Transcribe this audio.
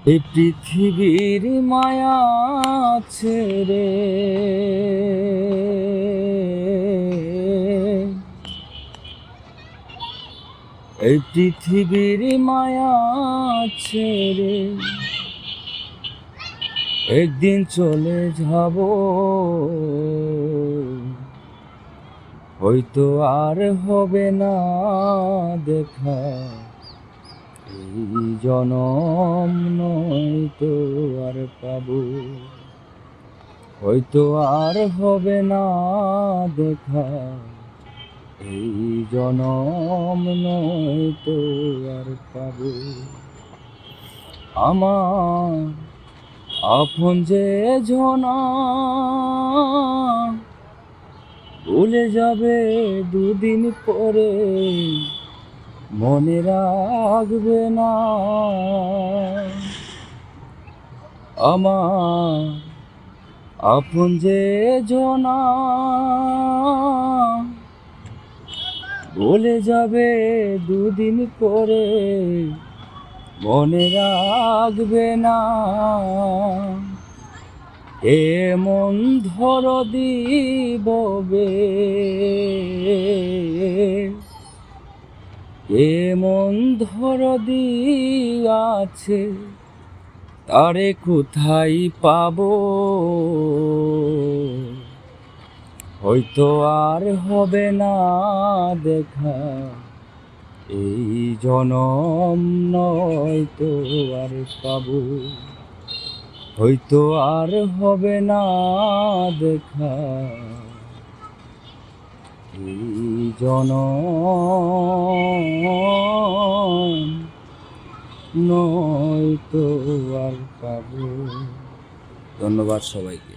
এই পৃথিবীর মায়া ছেড়ে এই পৃথিবীর মায়া ছেড়ে একদিন চলে যাব, হয়তো আর হবে না দেখা। এই জনম নয়তো আর পাবো, হয়তো আর হবে না দেখা। এই জনম নয়তো আর পাবো। আমার আপন যে জনা ভুলে যাবে দুদিন পরে, মনে রাখবে না। আমার আপন যে জনা ভুলে যাবে দুদিন পরে, মনে রাখবে না। এমন দরদী ববে, এমন দরদী আছে, তারে কোথায় পাবো? হয়তো আর হবে না দেখা। এই জনম নয়তো আর পাবো, হয়তো আর হবে না দেখা। এই জনম নয়তো আর পাবো। ধন্যবাদ সবাইকে।